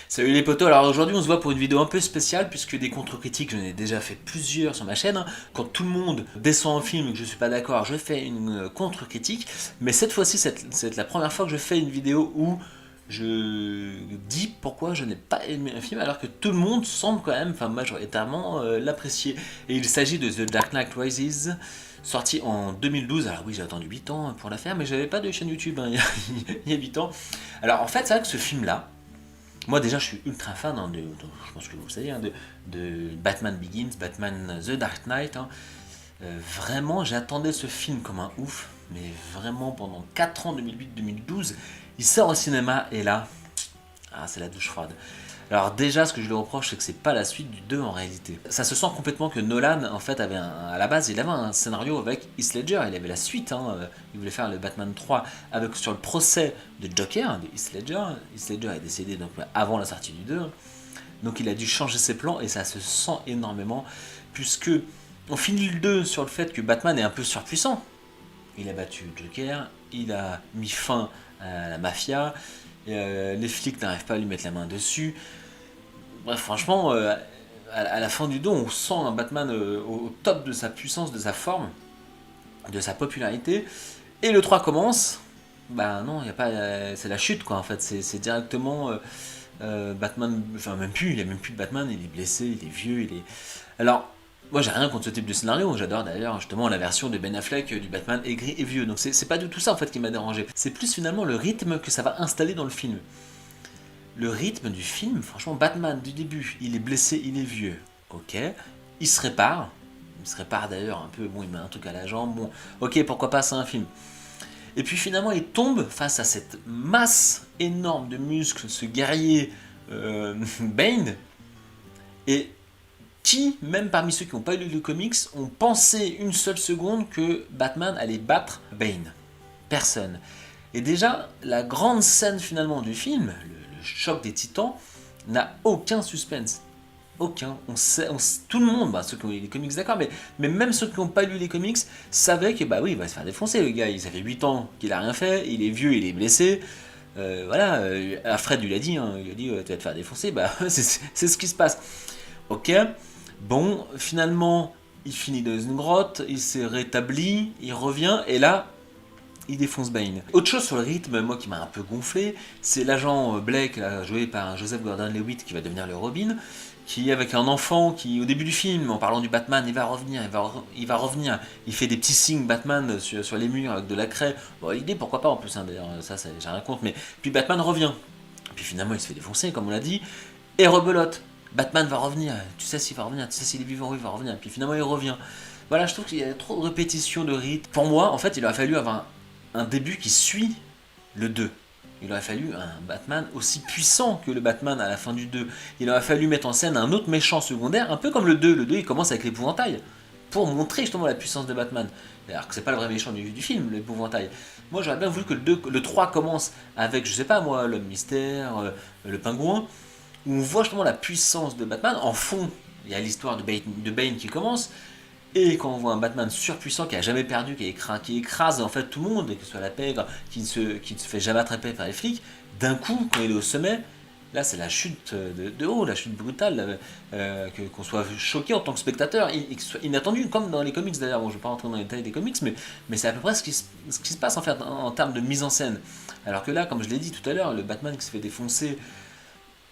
Salut les potos, alors aujourd'hui on se voit pour une vidéo un peu spéciale puisque des contre-critiques j'en ai déjà fait plusieurs sur ma chaîne. Quand tout le monde descend un film et que je suis pas d'accord, je fais une contre-critique. Mais cette fois-ci c'est la première fois que je fais une vidéo où je dis pourquoi je n'ai pas aimé un film alors que tout le monde semble quand même, enfin majoritairement, l'apprécier. Et il s'agit de The Dark Knight Rises, sorti en 2012. Alors oui, j'ai attendu 8 ans pour la faire, mais j'avais pas de chaîne YouTube hein, il y a 8 ans. Alors en fait c'est vrai que ce film là, moi déjà je suis ultra fan hein, je pense que vous le savez, hein, de Batman Begins, Batman The Dark Knight. Hein. Vraiment j'attendais ce film comme un ouf, mais vraiment pendant 4 ans, 2008-2012, il sort au cinéma et là, c'est la douche froide. Alors déjà ce que je lui reproche c'est que c'est pas la suite du 2 en réalité. Ça se sent complètement que Nolan en fait avait à la base il avait un scénario avec Heath Ledger, il avait la suite, hein, il voulait faire le Batman 3 avec, sur le procès de Joker, de Heath Ledger. Heath Ledger est décédé donc avant la sortie du 2, donc il a dû changer ses plans et ça se sent énormément puisque on finit le 2 sur le fait que Batman est un peu surpuissant. Il a battu Joker, il a mis fin à la mafia, les flics n'arrivent pas à lui mettre la main dessus. Bref, franchement, à la fin du 2, on sent un Batman au top de sa puissance, de sa forme, de sa popularité. Et le 3 commence, bah non, y a pas, c'est la chute quoi en fait, c'est directement Batman, enfin même plus, il n'y a même plus de Batman, il est blessé, il est vieux, il est... Alors, moi j'ai rien contre ce type de scénario, j'adore d'ailleurs justement la version de Ben Affleck du Batman aigri et vieux, donc c'est pas du tout ça en fait qui m'a dérangé, c'est plus finalement le rythme que ça va installer dans le film. Le rythme du film, franchement, Batman du début, il est blessé, il est vieux, ok, il se répare d'ailleurs un peu, bon il met un truc à la jambe, bon, ok pourquoi pas c'est un film. Et puis finalement il tombe face à cette masse énorme de muscles, ce guerrier Bane, et qui, même parmi ceux qui n'ont pas lu le comics, ont pensé une seule seconde que Batman allait battre Bane? Personne. Et déjà, la grande scène finalement du film, le choc des titans, n'a aucun suspense. Aucun. Tout le monde, ceux qui ont lu les comics d'accord, mais même ceux qui n'ont pas lu les comics, savaient que bah oui, il va se faire défoncer le gars. Ça fait 8 ans qu'il a rien fait, il est vieux, il est blessé. Voilà, Alfred lui a dit, hein, il a dit tu vas te faire défoncer, bah c'est ce qui se passe. Ok, bon, finalement, il finit dans une grotte, il s'est rétabli, il revient, et là, il défonce Bane. Autre chose sur le rythme, moi qui m'a un peu gonflé, c'est l'agent Blake, là, joué par Joseph Gordon-Levitt, qui va devenir le Robin, qui est avec un enfant qui, au début du film, en parlant du Batman, il va revenir, il fait des petits signes Batman sur les murs avec de la craie. Bon, l'idée, pourquoi pas en plus, hein, d'ailleurs, ça j'ai rien contre, mais puis Batman revient. Puis finalement, il se fait défoncer, comme on l'a dit, et rebelote. Batman va revenir, tu sais s'il va revenir, tu sais s'il est vivant, oui, il va revenir. Puis finalement, il revient. Voilà, je trouve qu'il y a trop de répétitions de rythme. Pour moi, en fait, il aurait fallu avoir un début qui suit le 2. Il aurait fallu un Batman aussi puissant que le Batman à la fin du 2. Il aurait fallu mettre en scène un autre méchant secondaire, un peu comme le 2. Le 2, il commence avec l'épouvantail, pour montrer justement la puissance de Batman. Alors que c'est pas le vrai méchant du film, l'épouvantail. Moi, j'aurais bien voulu que le 3 commence avec, je sais pas moi, l'homme mystère, le pingouin, où on voit justement la puissance de Batman. En fond, il y a l'histoire de Bane qui commence, et quand on voit un Batman surpuissant qui a jamais perdu, qui écrase en fait tout le monde, et que ce soit la pègre, qui ne se fait jamais attraper par les flics, d'un coup, quand il est au sommet, là c'est la chute de haut, la chute brutale, qu'on soit choqué en tant que spectateur, que ce soit inattendu, comme dans les comics d'ailleurs. Bon, je ne vais pas rentrer dans les détails des comics, mais c'est à peu près ce qui se passe en fait en termes de mise en scène. Alors que là, comme je l'ai dit tout à l'heure, le Batman qui se fait défoncer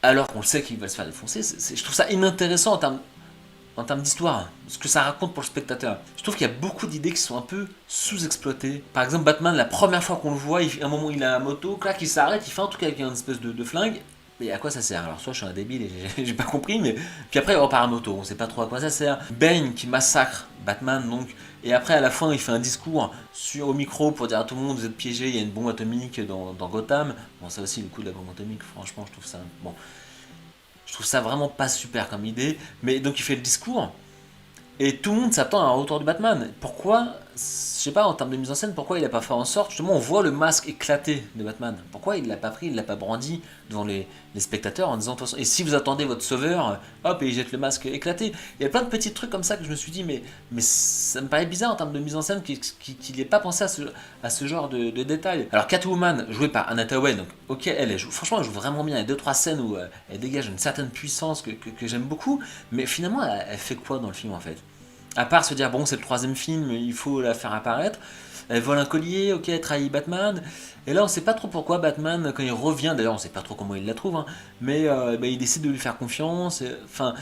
alors qu'on sait qu'il va se faire défoncer, je trouve ça inintéressant en termes d'histoire, ce que ça raconte pour le spectateur. Je trouve qu'il y a beaucoup d'idées qui sont un peu sous-exploitées. Par exemple, Batman, la première fois qu'on le voit, à un moment il a la moto, clac, il s'arrête, il fait un truc avec une espèce de flingue. Mais à quoi ça sert? Alors soit je suis un débile et j'ai pas compris, mais puis après il repart à moto, on sait pas trop à quoi ça sert. Bane qui massacre Batman donc, et après à la fin il fait un discours au micro pour dire à tout le monde vous êtes piégés, il y a une bombe atomique dans Gotham. Bon ça aussi le coup de la bombe atomique, franchement je trouve ça bon. Je trouve ça vraiment pas super comme idée, mais donc il fait le discours, et tout le monde s'attend à un retour du Batman. Pourquoi je sais pas, en termes de mise en scène, pourquoi il a pas fait en sorte, justement, on voit le masque éclater de Batman. Pourquoi il l'a pas pris, il l'a pas brandi devant les spectateurs en disant, attention, et si vous attendez votre sauveur, hop, et il jette le masque éclaté. Il y a plein de petits trucs comme ça que je me suis dit, mais ça me paraît bizarre en termes de mise en scène qu'il n'ait pas pensé à ce genre de détails. Alors Catwoman, jouée par Anna Thaoué, donc ok, franchement, elle joue vraiment bien. Il y a deux trois scènes où elle dégage une certaine puissance que j'aime beaucoup, mais finalement, elle fait quoi dans le film en fait? À part se dire, bon, c'est le troisième film, il faut la faire apparaître. Elle vole un collier, ok, elle trahit Batman. Et là, on sait pas trop pourquoi Batman, quand il revient, d'ailleurs, on sait pas trop comment il la trouve, hein, mais il décide de lui faire confiance. Enfin,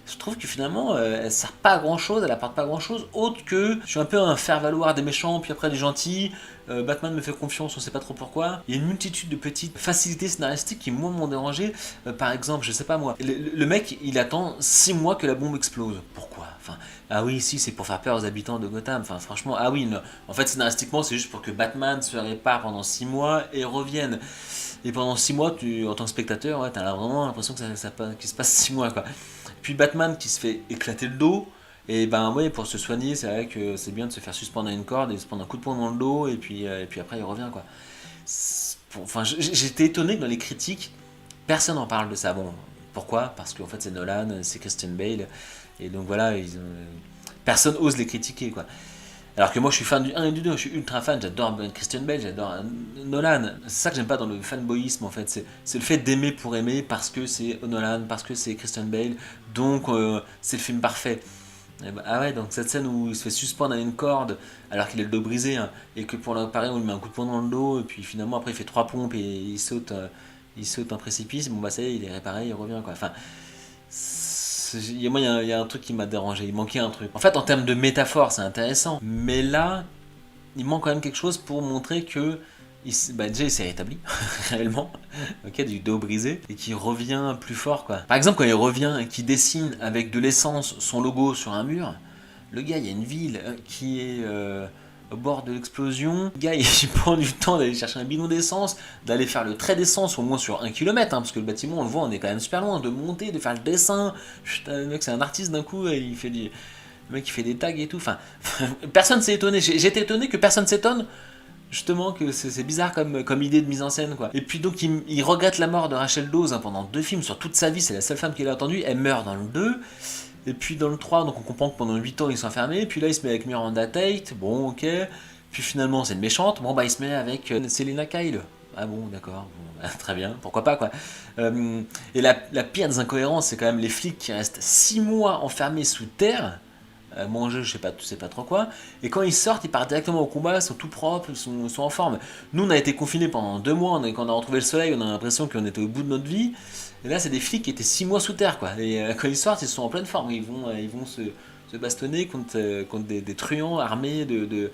je trouve que finalement, elle sert pas à grand chose, elle apporte pas grand chose, autre que je suis un peu un faire-valoir des méchants, puis après des gentils. Batman me fait confiance, on sait pas trop pourquoi. Il y a une multitude de petites facilités scénaristiques qui, moi, m'ont dérangé. Par exemple, je sais pas moi, le mec, il attend 6 mois que la bombe explose. Pourquoi? Enfin, ah oui, si, c'est pour faire peur aux habitants de Gotham. Enfin, franchement, ah oui, non. En fait, scénaristiquement, c'est juste pour que Batman se répare pendant 6 mois et revienne. Et pendant 6 mois, en tant que spectateur, ouais, t'as vraiment l'impression qu'il se passe 6 mois, quoi. Puis Batman qui se fait éclater le dos. Et ben ouais, pour se soigner, c'est vrai que c'est bien de se faire suspendre à une corde et se prendre un coup de poing dans le dos, et puis après il revient, quoi. Enfin, j'étais étonné que dans les critiques, personne n'en parle de ça. Bon, pourquoi? Parce qu'en fait c'est Nolan, c'est Christian Bale, et donc voilà, personne ose les critiquer, quoi. Alors que moi je suis fan du 1 et du 2, je suis ultra fan, j'adore Christian Bale, j'adore Nolan. C'est ça que j'aime pas dans le fanboyisme en fait, c'est le fait d'aimer pour aimer parce que c'est Nolan, parce que c'est Christian Bale, donc c'est le film parfait. Ah ouais, donc cette scène où il se fait suspendre à une corde alors qu'il a le dos brisé, hein, et que pour l'appareil on lui met un coup de poing dans le dos, et puis finalement après il fait trois pompes et il saute un précipice, bon bah ça y est, il est réparé, il revient, quoi. Enfin, moi il y a un truc qui m'a dérangé, il manquait un truc. En fait en termes de métaphore c'est intéressant, mais là il manque quand même quelque chose pour montrer que déjà il s'est rétabli réellement, ok, du dos brisé, et qui revient plus fort, quoi. Par exemple quand il revient et qu'il dessine avec de l'essence son logo sur un mur, le gars, il y a une ville qui est au bord de l'explosion, le gars il prend du temps d'aller chercher un bidon d'essence, d'aller faire le trait d'essence au moins sur 1 km, hein, parce que le bâtiment on le voit, on est quand même super loin, de monter, de faire le dessin. Putain, le mec c'est un artiste d'un coup, et il fait le mec il fait des tags et tout, enfin personne s'est étonné, j'étais étonné que personne s'étonne justement, que c'est bizarre comme idée de mise en scène, quoi. Et puis donc il regrette la mort de Rachel Dawes, hein, pendant 2 films, sur toute sa vie, c'est la seule femme qu'il a entendue, elle meurt dans le 2, et puis dans le 3, donc on comprend que pendant 8 ans ils sont enfermés, puis là il se met avec Miranda Tate, bon ok, puis finalement c'est une méchante, bon bah il se met avec Selena Kyle. Ah bon, d'accord, bon, bah, très bien, pourquoi pas, quoi. Et la pire des incohérences, c'est quand même les flics qui restent 6 mois enfermés sous terre, manger, je sais pas trop quoi. Et quand ils sortent, ils partent directement au combat, ils sont tout propres, ils sont en forme. Nous, on a été confinés pendant 2 mois, quand on a retrouvé le soleil, on a l'impression qu'on était au bout de notre vie. Et là, c'est des flics qui étaient 6 mois sous terre, quoi. Et quand ils sortent, ils sont en pleine forme. Ils vont se bastonner contre des truands armés de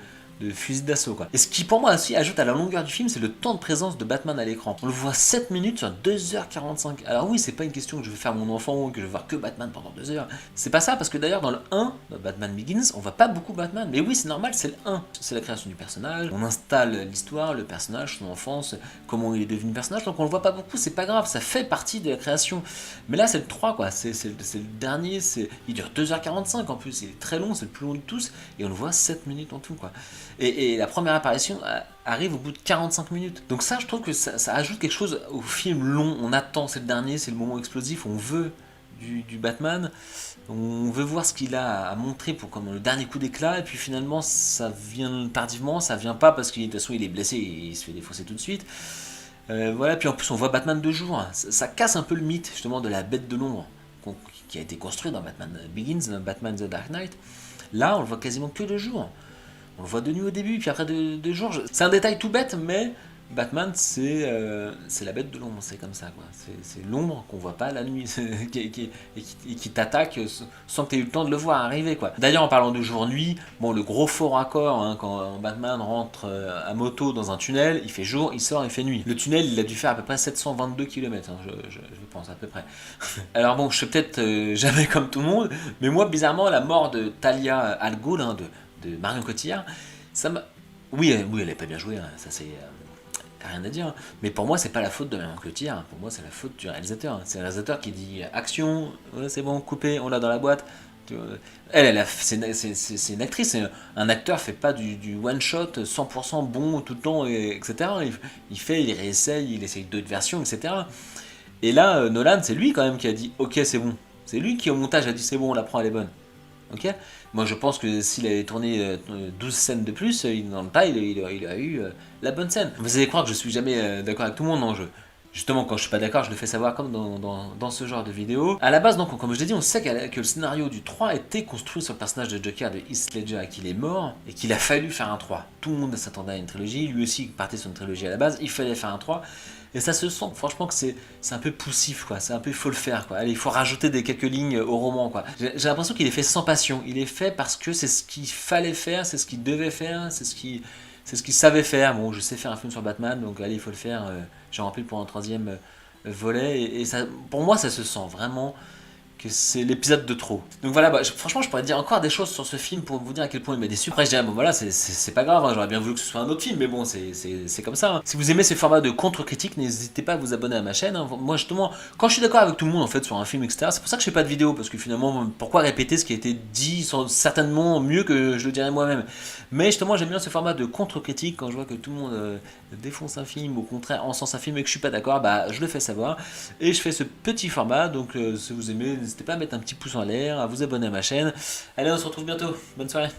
fusils d'assaut, quoi. Et ce qui pour moi aussi ajoute à la longueur du film, c'est le temps de présence de Batman à l'écran. On le voit 7 minutes sur 2h45. Alors oui, c'est pas une question que je veux faire mon enfant ou que je veux voir que Batman pendant 2 heures. C'est pas ça, parce que d'ailleurs dans le 1, dans Batman Begins, on voit pas beaucoup Batman. Mais oui, c'est normal, c'est le 1. C'est la création du personnage, on installe l'histoire, le personnage, son enfance, comment il est devenu personnage, donc on le voit pas beaucoup, c'est pas grave, ça fait partie de la création. Mais là c'est le 3, quoi, c'est le dernier, il dure 2h45 en plus, il est très long, c'est le plus long de tous, et on le voit 7 minutes en tout, quoi. Et la première apparition arrive au bout de 45 minutes. Donc ça, je trouve que ça ajoute quelque chose au film long. On attend, c'est le dernier, c'est le moment explosif, on veut du Batman, on veut voir ce qu'il a à montrer pour comme le dernier coup d'éclat, et puis finalement ça vient tardivement, ça vient pas parce que de toute façon il est blessé et il se fait défausser tout de suite. Voilà, puis en plus on voit Batman de jour, ça casse un peu le mythe justement de la bête de l'ombre qui a été construit dans Batman Begins, dans Batman The Dark Knight. Là on le voit quasiment que de jour. On le voit de nuit au début, puis après de jour. C'est un détail tout bête, mais Batman, c'est la bête de l'ombre, c'est comme ça, quoi. C'est l'ombre qu'on voit pas la nuit, qui t'attaque sans que tu aies eu le temps de le voir arriver, quoi. D'ailleurs, en parlant de jour-nuit, bon, le gros faux raccord, hein, quand Batman rentre à moto dans un tunnel, il fait jour, il sort, il fait nuit. Le tunnel, il a dû faire à peu près 722 km, hein, je pense, à peu près. Alors bon, je suis peut-être jamais comme tout le monde, mais moi, bizarrement, la mort de Talia al Ghul, hein, de Marion Cotillard, ça m'a... Oui, elle est pas bien jouée, hein, ça c'est... rien à dire, mais pour moi c'est pas la faute de Marion Cotillard, pour moi c'est la faute du réalisateur. C'est le réalisateur qui dit action, ouais, c'est bon, coupé, on l'a dans la boîte, C'est une actrice, un acteur fait pas du one shot 100% bon tout le temps, etc. Il réessaye, il essaye d'autres versions, etc. Et là, Nolan, c'est lui quand même qui a dit ok, c'est bon. C'est lui qui au montage a dit c'est bon, on la prend, elle est bonne. Ok. Moi je pense que s'il avait tourné 12 scènes de plus, dans le tas, il a eu la bonne scène. Vous allez croire que je suis jamais d'accord avec tout le monde, non, justement, quand je suis pas d'accord, je le fais savoir comme dans ce genre de vidéo. À la base, donc, comme je l'ai dit, on sait que le scénario du 3 a été construit sur le personnage de Joker de Heath Ledger, qu'il est mort, et qu'il a fallu faire un 3. Tout le monde s'attendait à une trilogie, lui aussi partait sur une trilogie à la base, il fallait faire un 3. Et ça se sent, franchement, que c'est un peu poussif, quoi. C'est un peu, il faut le faire, quoi. Allez, il faut rajouter quelques lignes au roman, quoi. J'ai l'impression qu'il est fait sans passion. Il est fait parce que c'est ce qu'il fallait faire, c'est ce qu'il devait faire, c'est ce qu'il savait faire. Bon, je sais faire un film sur Batman, donc allez, il faut le faire. J'ai rempli pour un troisième volet. Et ça, pour moi, ça se sent vraiment que c'est l'épisode de trop. Donc voilà, franchement, je pourrais dire encore des choses sur ce film pour vous dire à quel point il m'a déçu. Après, je dirais, bon voilà, c'est pas grave, hein, j'aurais bien voulu que ce soit un autre film, mais bon, c'est comme ça. Hein. Si vous aimez ce format de contre-critique, n'hésitez pas à vous abonner à ma chaîne. Hein. Moi, justement, quand je suis d'accord avec tout le monde, en fait, sur un film, etc., c'est pour ça que je fais pas de vidéo, parce que finalement, pourquoi répéter ce qui a été dit certainement mieux que je le dirais moi-même. Mais justement, j'aime bien ce format de contre-critique, quand je vois que tout le monde défonce un film, au contraire, encense un film et que je suis pas d'accord, bah, je le fais savoir. Et je fais ce petit format, donc si vous aimez, n'hésitez pas à mettre un petit pouce en l'air, à vous abonner à ma chaîne. Allez, on se retrouve bientôt. Bonne soirée.